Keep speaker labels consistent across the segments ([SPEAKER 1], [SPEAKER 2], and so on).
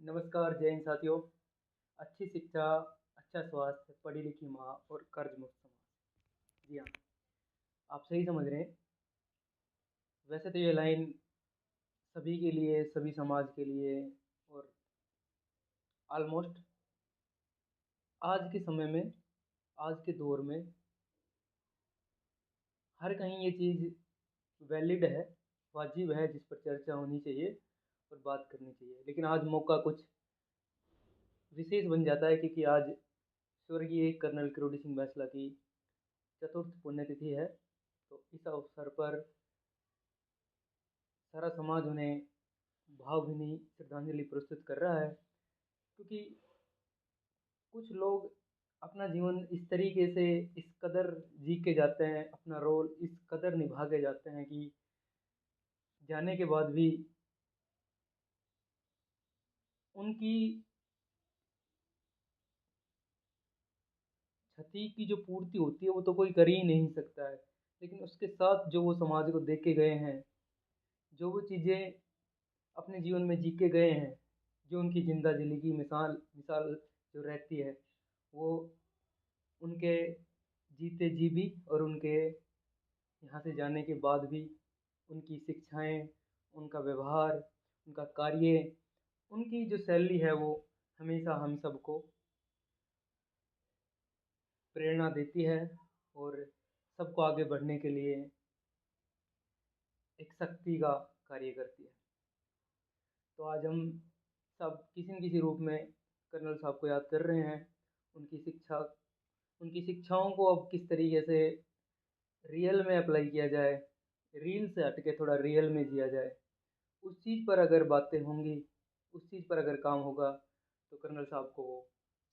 [SPEAKER 1] नमस्कार जय हिंद साथियों। अच्छी शिक्षा, अच्छा स्वास्थ्य, पढ़ी लिखी माँ और कर्ज मुक्त समाज। जी हाँ, आप सही समझ रहे हैं। वैसे तो ये लाइन सभी के लिए, सभी समाज के लिए और ऑलमोस्ट आज के समय में, आज के दौर में हर कहीं ये चीज़ वैलिड है, वाजिब है, जिस पर चर्चा होनी चाहिए और बात करनी चाहिए। लेकिन आज मौका कुछ विशेष बन जाता है क्योंकि आज स्वर्गीय कर्नल किरोड़ी सिंह बैंसला की चतुर्थ पुण्यतिथि है। तो इस अवसर पर सारा समाज उन्हें भावभीनी श्रद्धांजलि प्रस्तुत कर रहा है, क्योंकि कुछ लोग अपना जीवन इस तरीके से इस कदर जी के जाते हैं, अपना रोल इस कदर निभा के जाते हैं कि जाने के बाद भी उनकी क्षति की जो पूर्ति होती है वो तो कोई कर ही नहीं सकता है। लेकिन उसके साथ जो वो समाज को दे के गए हैं, जो वो चीज़ें अपने जीवन में जी के गए हैं, जो उनकी जिंदा दिली की मिसाल मिसाल जो रहती है, वो उनके जीते जी भी और उनके यहाँ से जाने के बाद भी उनकी शिक्षाएं, उनका व्यवहार, उनका कार्य, उनकी जो शैली है वो हमेशा हम सबको प्रेरणा देती है और सबको आगे बढ़ने के लिए एक शक्ति का कार्य करती है। तो आज हम सब किसी न किसी रूप में कर्नल साहब को याद कर रहे हैं। उनकी शिक्षा, उनकी शिक्षाओं को अब किस तरीके से रियल में अप्लाई किया जाए, रील से हट के थोड़ा रियल में जिया जाए, उस चीज़ पर अगर बातें होंगी, उस चीज़ पर अगर काम होगा, तो कर्नल साहब को वो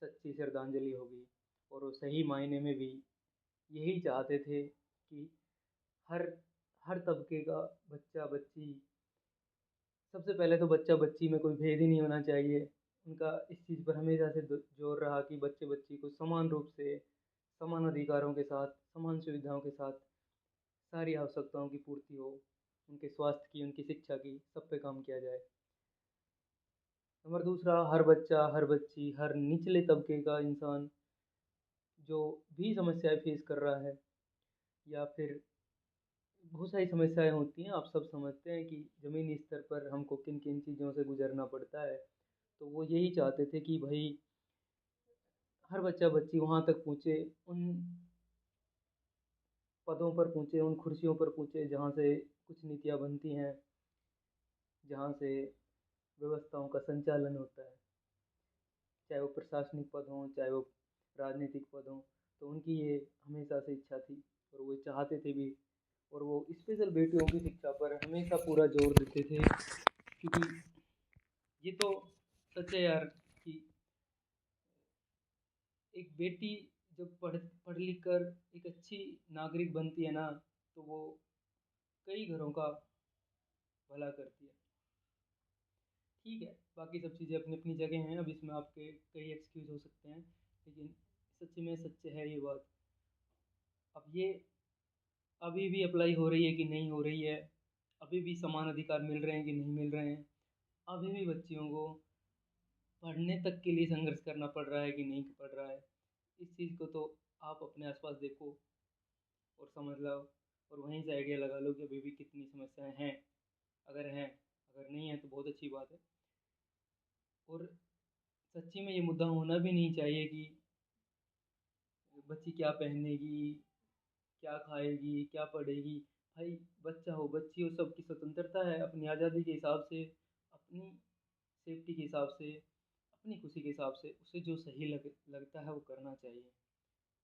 [SPEAKER 1] सच्ची श्रद्धांजलि होगी। और वो सही मायने में भी यही चाहते थे कि हर हर तबके का बच्चा बच्ची, सबसे पहले तो बच्चा बच्ची में कोई भेद ही नहीं होना चाहिए। उनका इस चीज़ पर हमेशा से जोर रहा कि बच्चे बच्ची को समान रूप से, समान अधिकारों के साथ, समान सुविधाओं के साथ सारी आवश्यकताओं की पूर्ति हो। उनके स्वास्थ्य की, उनकी शिक्षा की, सब पे काम किया जाए। नंबर दूसरा, हर बच्चा, हर बच्ची, हर निचले तबके का इंसान जो भी समस्याएं फेस कर रहा है, या फिर बहुत सारी समस्याएं होती हैं, आप सब समझते हैं कि ज़मीनी स्तर पर हमको किन किन चीज़ों से गुजरना पड़ता है। तो वो यही चाहते थे कि भाई हर बच्चा बच्ची वहाँ तक पहुँचे, उन पदों पर पहुँचे, उन कुर्सियों पर पहुँचे जहाँ से कुछ नीतियाँ बनती हैं, जहाँ से व्यवस्थाओं का संचालन होता है, चाहे वो प्रशासनिक पद हों, चाहे वो राजनीतिक पद हों। तो उनकी ये हमेशा से इच्छा थी और वो चाहते थे भी। और वो स्पेशल बेटियों की शिक्षा पर हमेशा पूरा जोर देते थे, क्योंकि ये तो सच है यार कि एक बेटी जब पढ़ पढ़ लिख कर एक अच्छी नागरिक बनती है ना, तो वो कई घरों का भला करती है। ठीक है, बाकी सब चीज़ें अपनी अपनी जगह हैं, अब इसमें आपके कई एक्सक्यूज़ हो सकते हैं, लेकिन सच में सच है ये बात। अब ये अभी भी अप्लाई हो रही है कि नहीं हो रही है, अभी भी समान अधिकार मिल रहे हैं कि नहीं मिल रहे हैं, अभी भी बच्चियों को पढ़ने तक के लिए संघर्ष करना पड़ रहा है कि नहीं पड़ रहा है, इस चीज़ को तो आप अपने आसपास देखो और समझ लो, और वहीं से आइडिया लगा लो कि अभी भी कितनी समस्याएं हैं। अगर हैं, अगर नहीं है तो बहुत अच्छी बात है। और सच्ची में ये मुद्दा होना भी नहीं चाहिए कि बच्ची क्या पहनेगी, क्या खाएगी, क्या पढ़ेगी। भाई बच्चा हो, बच्ची हो, सबकी स्वतंत्रता है अपनी आज़ादी के हिसाब से, अपनी सेफ्टी के हिसाब से, अपनी खुशी के हिसाब से उसे जो सही लगता है वो करना चाहिए।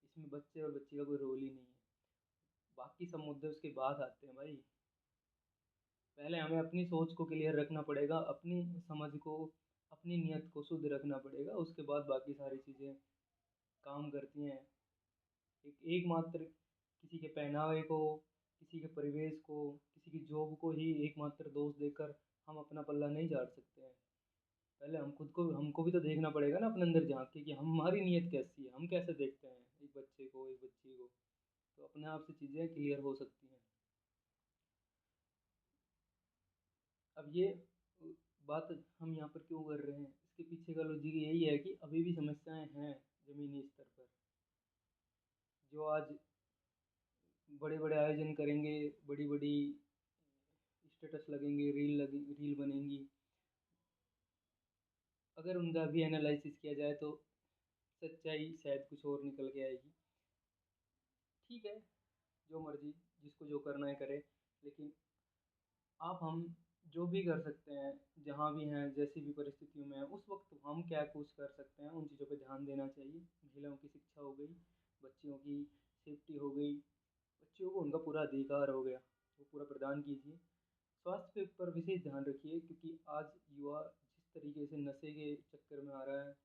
[SPEAKER 1] इसमें बच्चे और बच्ची का कोई रोल ही नहीं है। बाकी सब मुद्दे उसके बाद आते हैं भाई। पहले हमें अपनी सोच को क्लियर रखना पड़ेगा, अपनी समझ को, अपनी नीयत को शुद्ध रखना पड़ेगा, उसके बाद बाकी सारी चीज़ें काम करती हैं। एकमात्र किसी के पहनावे को, किसी के परिवेश को, किसी की जॉब को ही एकमात्र दोष देकर हम अपना पल्ला नहीं झाड़ सकते हैं। पहले हम खुद को, हमको भी तो देखना पड़ेगा ना अपने अंदर झाँक के कि हमारी नीयत कैसी है, हम कैसे देखते हैं एक बच्चे को, एक बच्ची को। तो अपने आप से चीज़ें क्लियर हो सकती हैं। अब ये बात हम यहाँ पर क्यों कर रहे हैं, इसके पीछे का लॉजिक यही है कि अभी भी समस्याएं हैं ज़मीनी स्तर पर। जो आज बड़े बड़े आयोजन करेंगे, बड़ी बड़ी स्टेटस लगेंगे, रील बनेंगी, अगर उनका भी एनालिसिस किया जाए तो सच्चाई शायद कुछ और निकल के आएगी। ठीक है, जो मर्जी, जिसको जो करना है करे, लेकिन आप हम जो भी कर सकते हैं, जहाँ भी हैं, जैसी भी परिस्थितियों में हैं, उस वक्त हम क्या कुछ कर सकते हैं, उन चीज़ों पे ध्यान देना चाहिए। महिलाओं की शिक्षा हो गई, बच्चियों की सेफ्टी हो गई, बच्चियों को उनका पूरा अधिकार हो गया, वो पूरा प्रदान कीजिए। स्वास्थ्य पे पर विशेष ध्यान रखिए, क्योंकि आज युवा जिस तरीके से नशे के चक्कर में आ रहा है,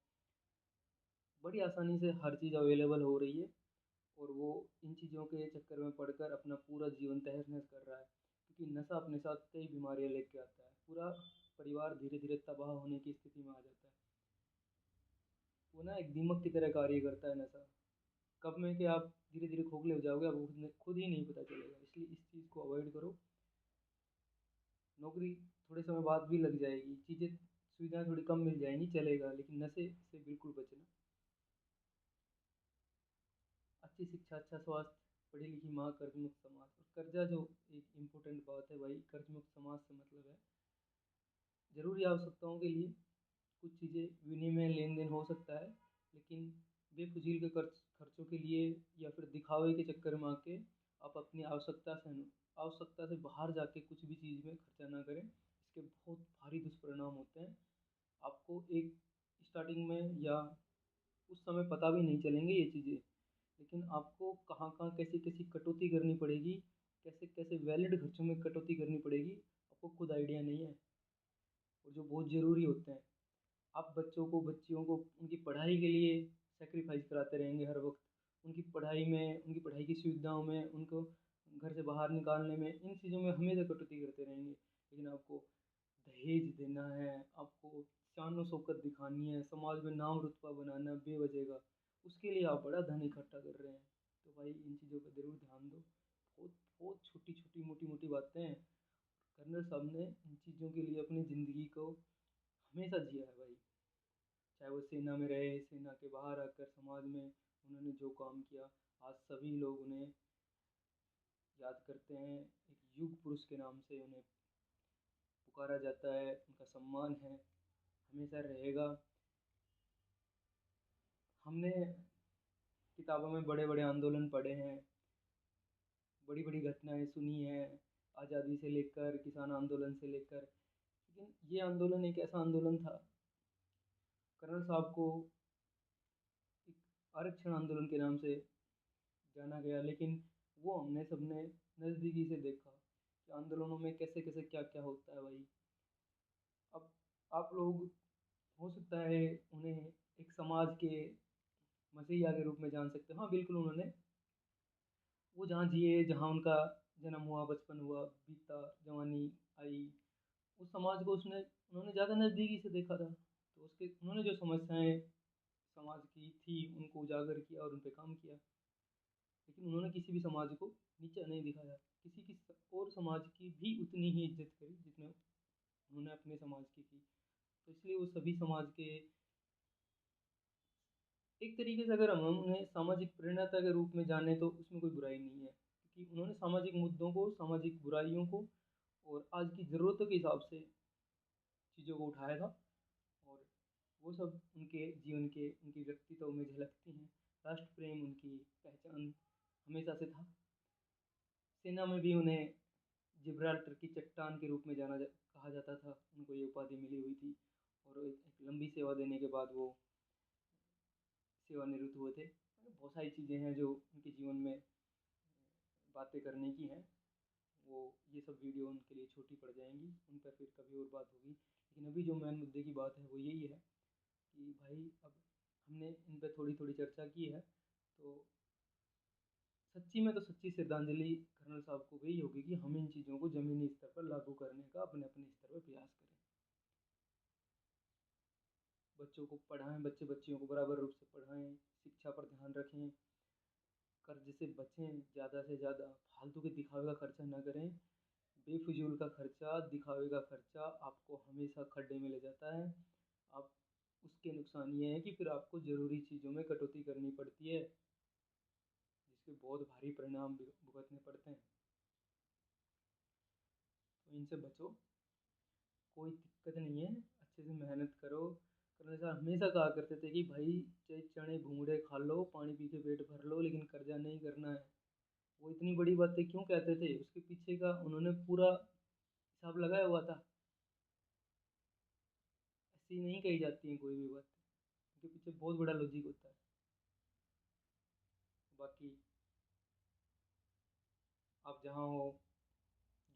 [SPEAKER 1] बड़ी आसानी से हर चीज़ अवेलेबल हो रही है, और वो इन चीज़ों के चक्कर में पड़कर अपना पूरा जीवन तहस नहस कर रहा है। क्योंकि नशा अपने साथ कई बीमारियां लेके आता है, पूरा परिवार धीरे धीरे तबाह होने की स्थिति में आ जाता है। वो ना एक दीमक की तरह कार्य करता है नशा, कब में कि आप धीरे धीरे खोखले हो जाओगे, आपको खुद ही नहीं पता चलेगा। इसलिए इस चीज़ को अवॉइड करो। नौकरी थोड़े समय बाद भी लग जाएगी, चीज़ें सुविधाएं थोड़ी कम मिल जाएंगी, चलेगा, लेकिन नशे से बिल्कुल बचना। अच्छी शिक्षा, अच्छा स्वास्थ्य, पढ़ी लिखी माँ, कर्ज मुक्त समाज। और कर्जा जो एक इम्पोर्टेंट बात है भाई, कर्ज मुक्त समाज से मतलब है ज़रूरी आवश्यकताओं के लिए कुछ चीज़ें विनिमय लेन देन हो सकता है, लेकिन बेफिजूल के खर्चों के लिए या फिर दिखावे के चक्कर में आके आप अपनी आवश्यकता से बाहर जाके कुछ भी चीज़ में खर्चा ना करें। इसके बहुत भारी दुष्परिणाम होते हैं। आपको एक स्टार्टिंग में या उस समय पता भी नहीं चलेंगे ये चीज़ें, लेकिन आपको कहाँ कहाँ कैसी कैसी कटौती करनी पड़ेगी, कैसे कैसे वैलिड खर्चों में कटौती करनी पड़ेगी, आपको खुद आइडिया नहीं है, और जो बहुत ज़रूरी होते हैं। आप बच्चियों को उनकी पढ़ाई के लिए सेक्रीफाइस कराते रहेंगे हर वक्त, उनकी पढ़ाई में, उनकी पढ़ाई की सुविधाओं में, उनको घर से बाहर निकालने में, इन चीज़ों में हमेशा कटौती करते रहेंगे। लेकिन आपको दहेज देना है, आपको शान शौकत दिखानी है, समाज में नाम रुतबा बनाना बेवजह का, उसके लिए आप बड़ा धन इकट्ठा कर रहे हैं। तो भाई इन चीज़ों पर ज़रूर ध्यान दो। बहुत बहुत छोटी छोटी मोटी मोटी बातें हैं। कर्नल साहब ने इन चीज़ों के लिए अपनी ज़िंदगी को हमेशा जिया है भाई। चाहे वो सेना में रहे, सेना के बाहर आकर समाज में उन्होंने जो काम किया, आज सभी लोग उन्हें याद करते हैं। एक युग पुरुष के नाम से उन्हें पुकारा जाता है, उनका सम्मान है, हमेशा रहेगा। हमने किताबों में बड़े बड़े आंदोलन पढ़े हैं, बड़ी बड़ी घटनाएं सुनी हैं, आज़ादी से लेकर किसान आंदोलन से लेकर, लेकिन ये आंदोलन एक ऐसा आंदोलन था, कर्नल साहब को एक आरक्षण आंदोलन के नाम से जाना गया, लेकिन वो हमने सबने नज़दीकी से देखा कि आंदोलनों में कैसे कैसे क्या क्या होता है भाई। अब आप लोग हो सकता है उन्हें एक समाज के मसीहा के रूप में जान सकते हो। हाँ बिल्कुल, उन्होंने वो जहाँ जिए, जहाँ उनका जन्म हुआ, बचपन हुआ, बीता, जवानी आई, उस समाज को उसने उन्होंने ज़्यादा नज़दीकी से देखा था, तो उसके उन्होंने जो समस्याएं समाज की थी उनको उजागर किया और उन पे काम किया। लेकिन उन्होंने किसी भी समाज को नीचा नहीं दिखाया, किसी की और समाज की भी उतनी ही इज्जत करी जितने उन्होंने अपने समाज की थी। तो इसलिए वो सभी समाज के एक तरीके से, अगर हम उन्हें सामाजिक प्रेरणाता के रूप में जाने तो उसमें कोई बुराई नहीं है, क्योंकि उन्होंने सामाजिक मुद्दों को, सामाजिक बुराइयों को और आज की ज़रूरतों के हिसाब से चीज़ों को उठाया था, और वो सब उनके जीवन के, उनकी व्यक्तित्व में झलकती हैं। राष्ट्र प्रेम उनकी पहचान हमेशा से था। सेना में भी उन्हें जिब्राल्टर की चट्टान के रूप में कहा जाता था, उनको ये उपाधि मिली हुई थी, और एक लंबी सेवा देने के बाद वो सेवानिवृत्त हुए थे। बहुत सारी चीज़ें हैं जो उनके जीवन में बातें करने की हैं, वो ये सब वीडियो उनके लिए छोटी पड़ जाएंगी, उन पर फिर कभी और बात होगी। लेकिन अभी जो मेन मुद्दे की बात है वो यही है कि भाई अब हमने इन पर थोड़ी थोड़ी चर्चा की है, तो सच्ची में तो सच्ची श्रद्धांजलि कर्नल साहब को वही होगी कि हम इन चीज़ों को ज़मीनी स्तर पर लागू करने का अपने अपने स्तर पर प्रयास करें। बच्चों को पढ़ाएं, बच्चे बच्चियों को बराबर रूप से पढ़ाएं, शिक्षा पर ध्यान रखें, कर्ज से बचें, ज़्यादा से ज़्यादा फालतू के दिखावे का खर्चा ना करें। बेफिजूल का खर्चा, दिखावे का खर्चा आपको हमेशा खड्डे में ले जाता है। आप उसके नुकसान ये हैं कि फिर आपको ज़रूरी चीज़ों में कटौती करनी पड़ती है, जिसके बहुत भारी परिणाम भुगतने पड़ते हैं। तो इनसे बचो, कोई दिक्कत नहीं है, अच्छे से मेहनत करो। कर्नल साहब हमेशा कहा करते थे कि भाई चाहे चने भूंगड़े खा लो, पानी पी के पेट भर लो, लेकिन कर्जा नहीं करना है। वो इतनी बड़ी बातें क्यों कहते थे, उसके पीछे का उन्होंने पूरा हिसाब लगाया हुआ था। ऐसी नहीं कही जाती है कोई भी बात, उनके पीछे बहुत बड़ा लॉजिक होता है। बाकी आप जहाँ हो,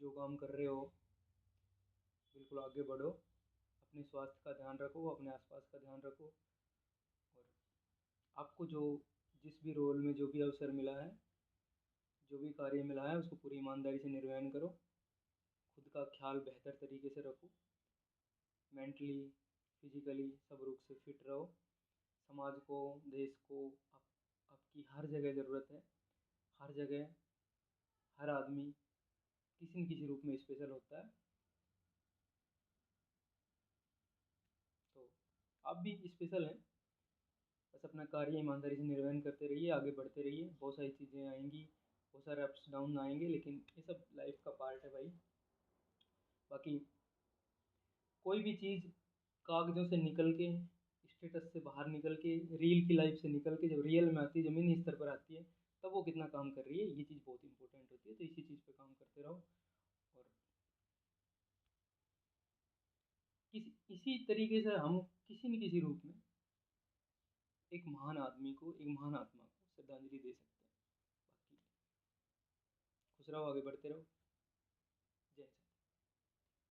[SPEAKER 1] जो काम कर रहे हो, बिल्कुल आगे बढ़ो, अपने स्वास्थ्य का ध्यान रखो, अपने आसपास का ध्यान रखो, और आपको जो जिस भी रोल में जो भी अवसर मिला है, जो भी कार्य मिला है, उसको पूरी ईमानदारी से निर्वहन करो। खुद का ख्याल बेहतर तरीके से रखो, मेंटली, फिजिकली सब रूप से फिट रहो। समाज को, देश को आपकी हर जगह ज़रूरत है। हर जगह हर आदमी किसी न किसी रूप में स्पेशल होता है। तो आप भी स्पेशल हैं, बस अपना कार्य ईमानदारी से निर्वहन करते रहिए, आगे बढ़ते रहिए। बहुत सारी चीज़ें आएंगी, बहुत सारे अप्स डाउन आएंगे, लेकिन ये सब लाइफ का पार्ट है भाई। बाकी कोई भी चीज़ कागज़ों से निकल के, स्टेटस से बाहर निकल के, रील की लाइफ से निकल के जब रियल में आती है, ज़मीनी स्तर पर आती है, तब वो कितना काम कर रही है, ये चीज़ बहुत इंपॉर्टेंट होती है। तो इसी चीज़ पे काम करते रहो, और इसी तरीके से हम किसी न किसी रूप में एक महान आदमी को, एक महान आत्मा को श्रद्धांजलि दे सकते हैं। बाकी खुश रहो, आगे बढ़ते रहो।